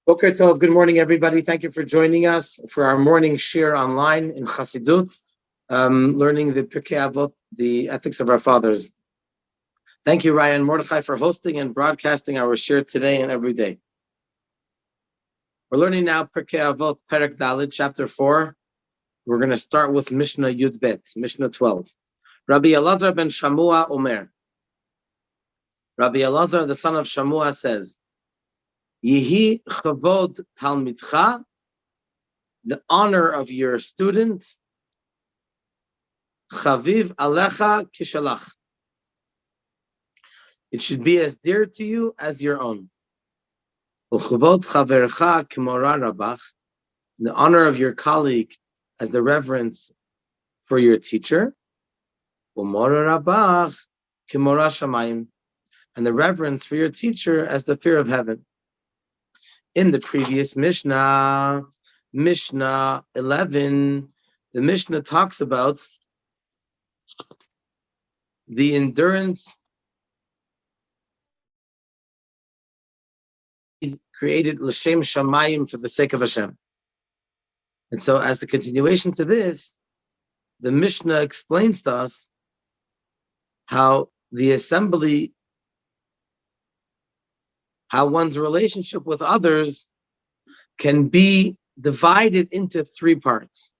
Boker Tov, good morning, everybody. Thank you for joining us for our morning shir online in Chassidut, learning the Pirkei Avot, the ethics of our fathers. Thank you, Ryan Mordechai, for hosting and broadcasting our shir today and every day. We're learning now Pirkei Avot, Perek Daled, chapter 4. We're going to start with Mishna12, Mishna12. Rabbi Elazar ben Shamua Omer. Rabbi Elazar, the son of Shamua, says, Yihi chavod talmidcha, the honor of your student, chaviv alecha kishalach. It should be as dear to you as your own. Uchavod chavercha k'mora rabach, the honor of your colleague as the reverence for your teacher. Umora rabach k'mora shamayim, and the reverence for your teacher as the fear of heaven. In the previous Mishnah, Mishnah 11, the Mishnah talks about the endurance created l'shem shamayim, for the sake of Hashem. And so, as a continuation to this, the Mishnah explains to us how the assembly, how one's relationship with others can be divided into three parts.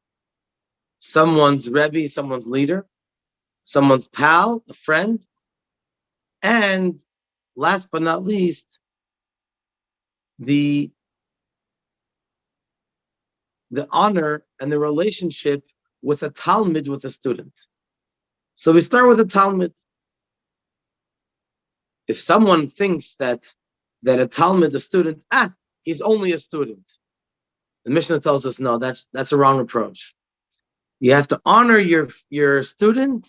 Someone's Rebbe, someone's leader, someone's pal, a friend, and last but not least, the honor and the relationship with a Talmud, with a student. So we start with a Talmud. If someone thinks that a Talmud, a student, he's only a student, the Mishnah tells us, no, that's a wrong approach. You have to honor your student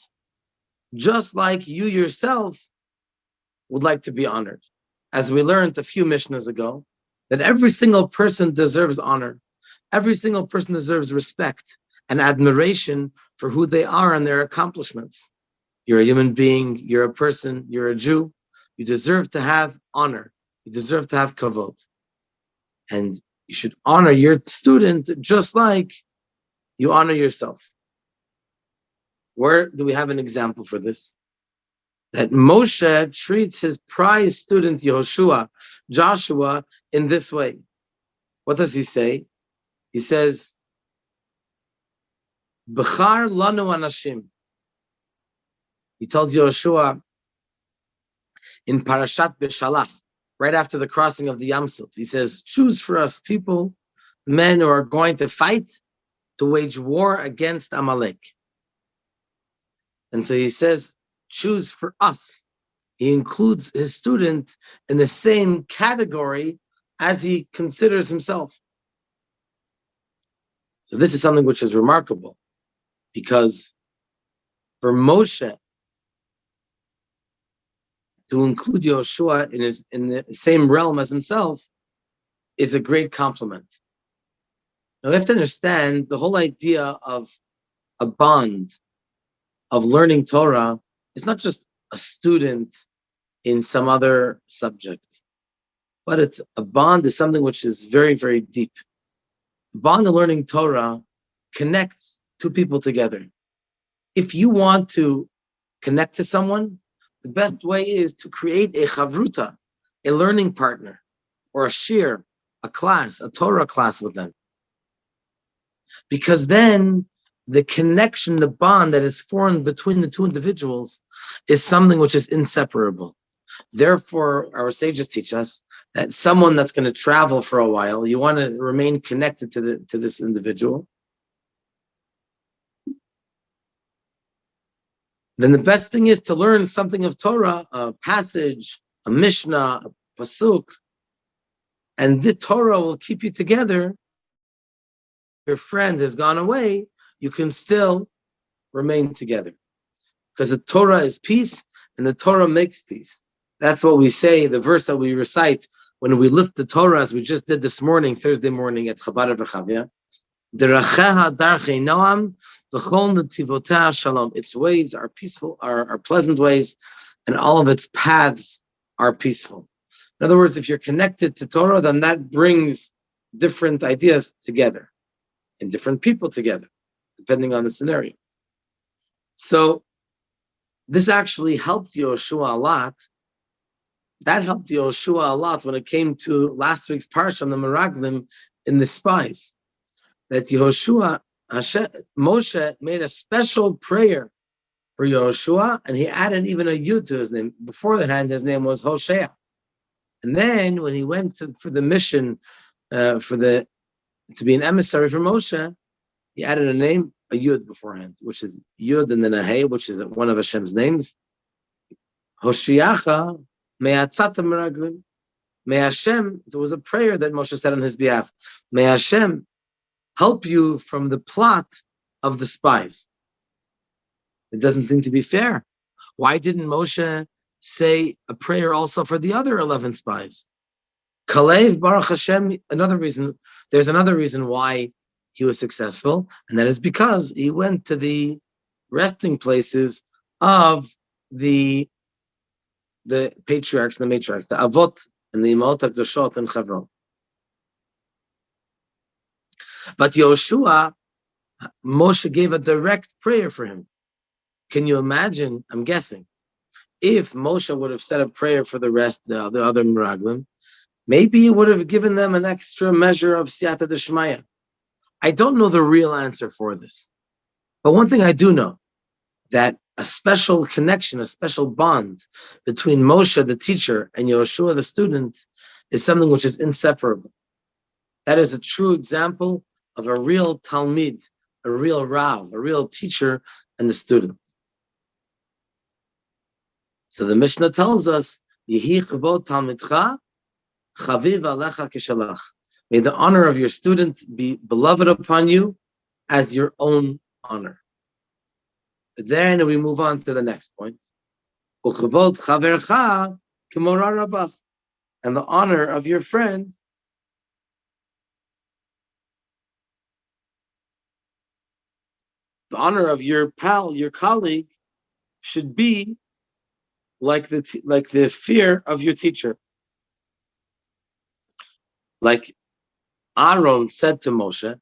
just like you yourself would like to be honored. As we learned a few Mishnahs ago, that every single person deserves honor. Every single person deserves respect and admiration for who they are and their accomplishments. You're a human being, you're a person, you're a Jew. You deserve to have honor. You deserve to have kavod. And you should honor your student just like you honor yourself. Where do we have an example for this? That Moshe treats his prized student Joshua, in this way. What does he say? He says, B'char lanu anashim. He tells Yoshua in Parashat Beshalach, right after the crossing of the Yam Suf, he says, choose for us people, men who are going to fight, to wage war against Amalek. And so he says, choose for us. He includes his student in the same category as he considers himself. So this is something which is remarkable, because for Moshe to include Yoshua in the same realm as himself is a great compliment. Now we have to understand the whole idea of a bond, of learning Torah, is not just a student in some other subject, but it's a bond is something which is very, very deep. The bond of learning Torah connects two people together. If you want to connect to someone, the best way is to create a chavruta, a learning partner, or a shir, a class, a Torah class with them. Because then the connection, the bond that is formed between the two individuals is something which is inseparable. Therefore, our sages teach us that someone that's going to travel for a while, you want to remain connected to this individual. Then the best thing is to learn something of Torah, a passage, a Mishnah, a Pasuk, and the Torah will keep you together. Your friend has gone away, you can still remain together. Because the Torah is peace, and the Torah makes peace. That's what we say, the verse that we recite when we lift the Torah, as we just did this morning, Thursday morning at Chabad Rechavia. Deracheha darchei noam, v'chol netivotah shalom. Its ways are peaceful, are pleasant ways, and all of its paths are peaceful. In other words, if you're connected to Torah, then that brings different ideas together and different people together, depending on the scenario. So this actually helped Yoshua a lot. That helped Yoshua a lot when it came to last week's parsha on the Meraglim in the spies. That Moshe made a special prayer for Yoshua, and he added even a yud to his name. Beforehand, his name was Hosea. And then when he went for the mission, to be an emissary for Moshe, he added a name, a yud beforehand, which is yud and then a hey, which is one of Hashem's names. Hoshiacha me'atzat meraglim. May Hashem, there was a prayer that Moshe said on his behalf. May Hashem help you from the plot of the spies. It doesn't seem to be fair. Why didn't Moshe say a prayer also for the other 11 spies? Kalev Baruch Hashem, there's another reason why he was successful, and that is because he went to the resting places of the patriarchs and the matriarchs, the Avot and the Imot HaKadoshot and Chevron. But Yoshua, Moshe gave a direct prayer for him. Can you imagine, I'm guessing, if Moshe would have said a prayer for the rest, the other Meraglim, maybe he would have given them an extra measure of Siyata Deshmaya. I don't know the real answer for this. But one thing I do know, that a special connection, a special bond between Moshe, the teacher, and Yoshua, the student, is something which is inseparable. That is a true example of a real Talmid, a real Rav, a real teacher, and the student. So the Mishnah tells us, Yehi chavod talmidcha, chaviv alecha kishalach. May the honor of your student be beloved upon you as your own honor. Then we move on to the next point. Uchavod chavercha k'mora rabach. And the honor of your friend the honor of your pal, your colleague, should be like the fear of your teacher. Like Aaron said to Moshe,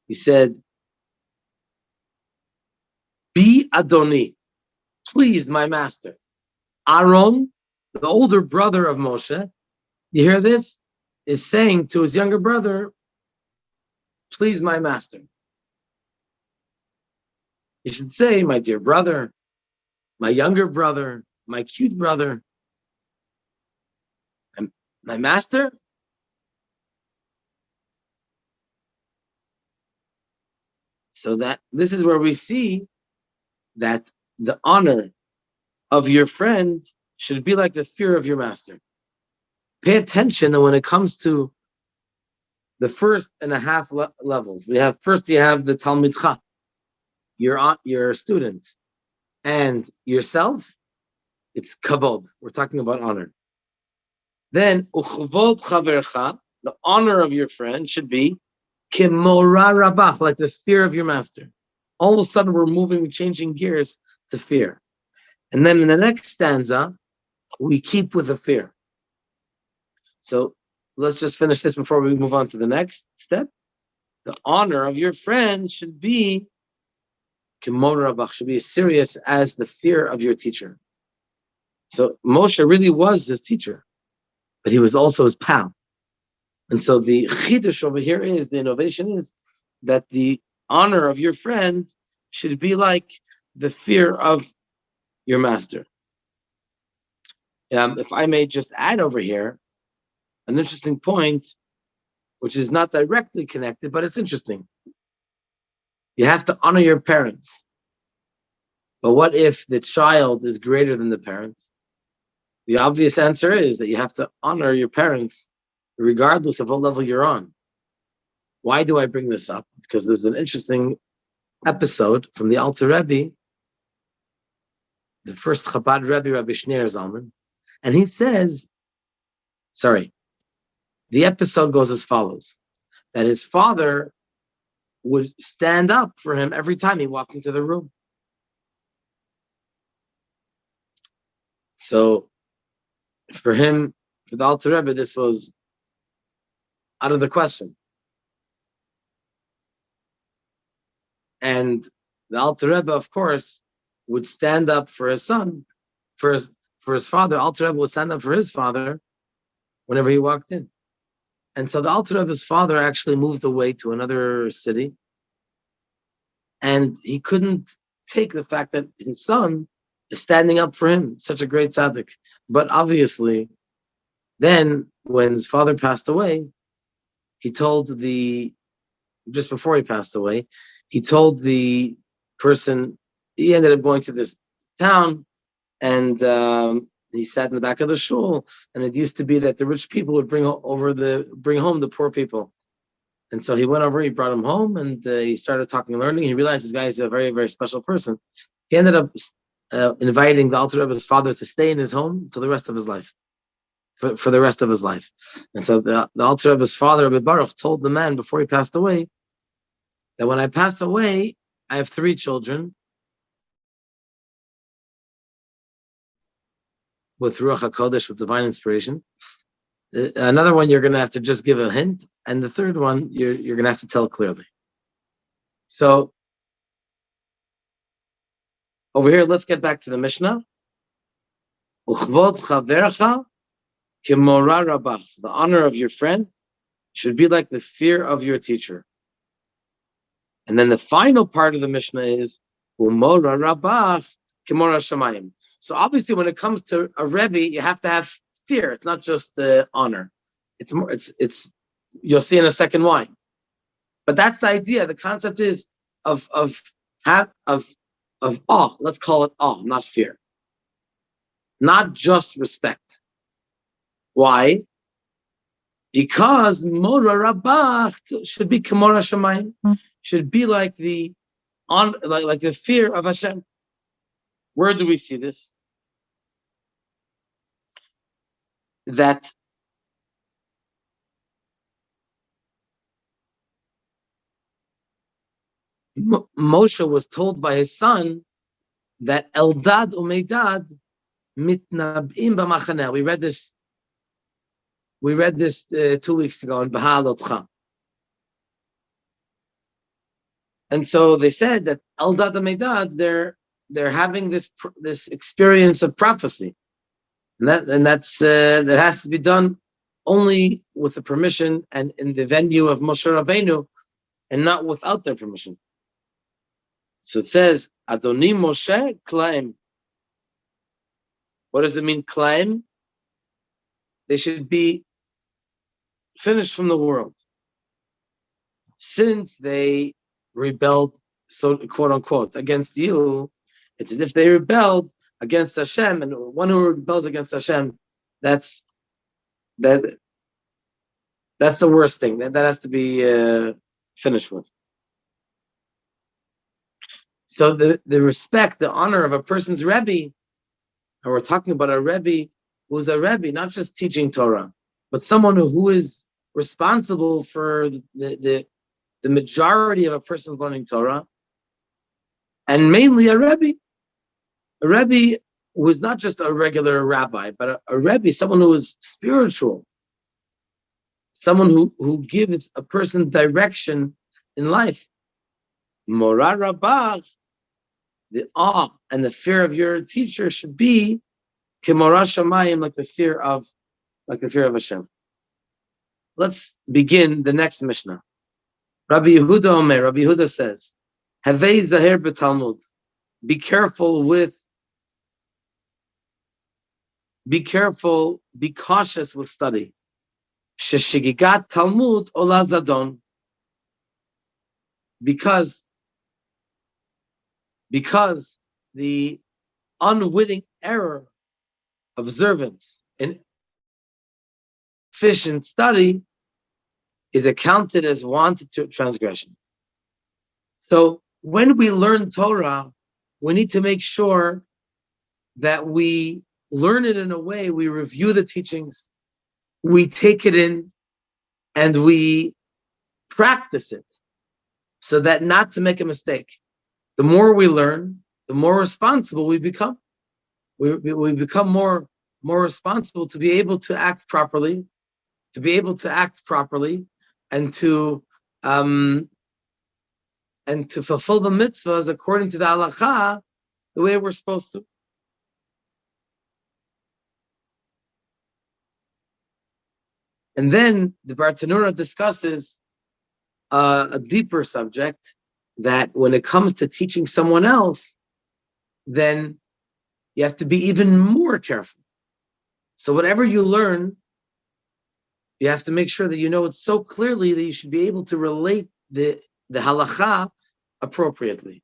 he said, "Be Adoni, please, my master." Aaron, the older brother of Moshe, you hear this, is saying to his younger brother, "Please, my master." You should say, "My dear brother, my younger brother, my cute brother, my master." So that this is where we see that the honor of your friend should be like the fear of your master. Pay attention, and when it comes to the first and a half levels, you have the Talmidcha, your student, and yourself. It's kavod. We're talking about honor. Then uchvod chavercha, the honor of your friend should be kimora rabach, like the fear of your master. All of a sudden, we're changing gears to fear. And then in the next stanza, we keep with the fear. So let's just finish this before we move on to the next step. The honor of your friend should be kimora rabach, should be as serious as the fear of your teacher. So Moshe really was his teacher, but he was also his pal. And so the chidush over here is, the innovation is that the honor of your friend should be like the fear of your master. If I may just add over here an interesting point, which is not directly connected, but it's interesting. You have to honor your parents. But what if the child is greater than the parents? The obvious answer is that you have to honor your parents regardless of what level you're on. Why do I bring this up? Because there's an interesting episode from the Alter Rebbe, the first Chabad Rebbe, Rabbi Shneir Zalman, and he says, the episode goes as follows, that his father would stand up for him every time he walked into the room. So for him, for the Alter Rebbe, this was out of the question. And the Alter Rebbe, of course, would stand up for his son, for his father. Alter Rebbe would stand up for his father whenever he walked in. And so the Alter Rebbe's father actually moved away to another city, and he couldn't take the fact that his son is standing up for him, such a great tzaddik. But obviously, then when his father passed away, he told just before he passed away, he told the person, he ended up going to this town, and he sat in the back of the shul, and it used to be that the rich people would bring home the poor people. And so he went over, he brought him home, and he started talking and learning. He realized this guy is a very, very special person. He ended up inviting the Alter Rebbe's father to stay in his home till the rest of his life, for the rest of his life. And so the Alter Rebbe's father, Rabbi Baruch, told the man before he passed away that when I pass away, I have 3 children with Ruach HaKodesh, with divine inspiration. Another one you're going to have to just give a hint, and the third one you're going to have to tell clearly. So over here, let's get back to the Mishnah. Uchvod chavercha kimora rabach. The honor of your friend should be like the fear of your teacher. And then the final part of the Mishnah is umora rabach kimora shamayim. So obviously, when it comes to a Rebbe, you have to have fear. It's not just the honor. It's more. It's. You'll see in a second why. But that's the idea. The concept is of awe. Let's call it awe, not fear. Not just respect. Why? Because Mora Rabach should be Kimora Shamayim, should be like the fear of Hashem. Where do we see this? That Moshe was told by his son that Eldad uMeidad mitnabim b'machaneh. We read this 2 weeks ago in Bahalotcha. And so they said that Eldad uMeidad, they're having this experience of prophecy, and that has to be done only with the permission and in the venue of Moshe Rabbeinu, and not without their permission. So it says, Adoni Moshe Klaim. What does it mean, Klaim? They should be finished from the world. Since they rebelled, so quote unquote, against you, it's as if they rebelled against Hashem, and one who rebels against Hashem, that's the worst thing. That has to be finished with. So the respect, the honor of a person's Rebbe, and we're talking about a Rebbe who's a Rebbe, not just teaching Torah, but someone who is responsible for the majority of a person's learning Torah, and mainly a Rebbe who is not just a regular rabbi, but a Rebbe, someone who is spiritual, someone who gives a person direction in life. Mora Rabach, the awe and the fear of your teacher should be Kimora Shamayim, like the fear of Hashem. Let's begin the next Mishnah. Rabbi Yehuda says, Havei Zahir b'Talmud. Be cautious with study. Sheshigigat Talmud ola zadon. Because the unwitting error, observance, and efficient study is accounted as wanted to transgression. So when we learn Torah, we need to make sure that we learn it in a way, we review the teachings, we take it in, and we practice it so that not to make a mistake. The more we learn, the more responsible we become. We become more more responsible to be able to act properly, and to fulfill the mitzvahs according to the halacha, the way we're supposed to. And then the Bartanura discusses a deeper subject, that when it comes to teaching someone else, then you have to be even more careful. So whatever you learn, you have to make sure that you know it so clearly that you should be able to relate the halacha appropriately.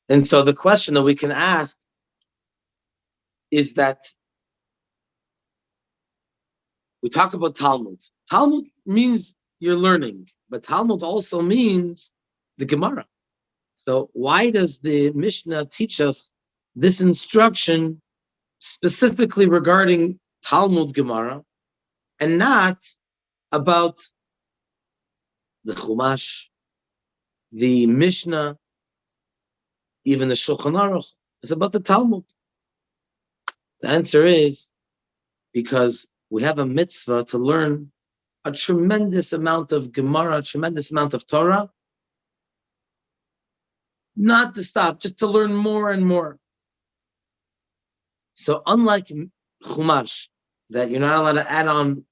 And so the question that we can ask is that we talk about Talmud. Talmud means you're learning, but Talmud also means the Gemara. So why does the Mishnah teach us this instruction specifically regarding Talmud Gemara and not about the Chumash, the Mishnah, even the Shulchan Aruch? It's about the Talmud. The answer is because we have a mitzvah to learn a tremendous amount of Gemara, a tremendous amount of Torah, not to stop, just to learn more and more. So unlike Chumash, that you're not allowed to add on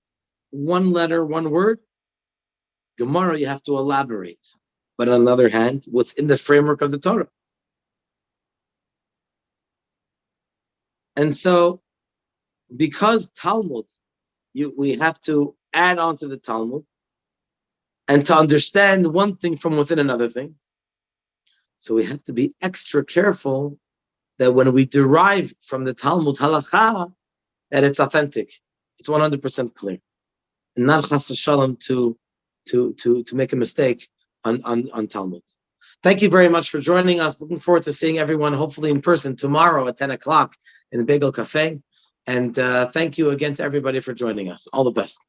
one letter, one word, Gemara you have to elaborate. But on the other hand, within the framework of the Torah. And so, because Talmud, we have to add on to the Talmud and to understand one thing from within another thing. So we have to be extra careful that when we derive from the Talmud halacha, that it's authentic, it's 100% clear, and not chas v'shalom to make a mistake on Talmud. Thank you very much for joining us. Looking forward to seeing everyone, hopefully in person, tomorrow at 10 o'clock in the Bagel Cafe. And thank you again to everybody for joining us. All the best.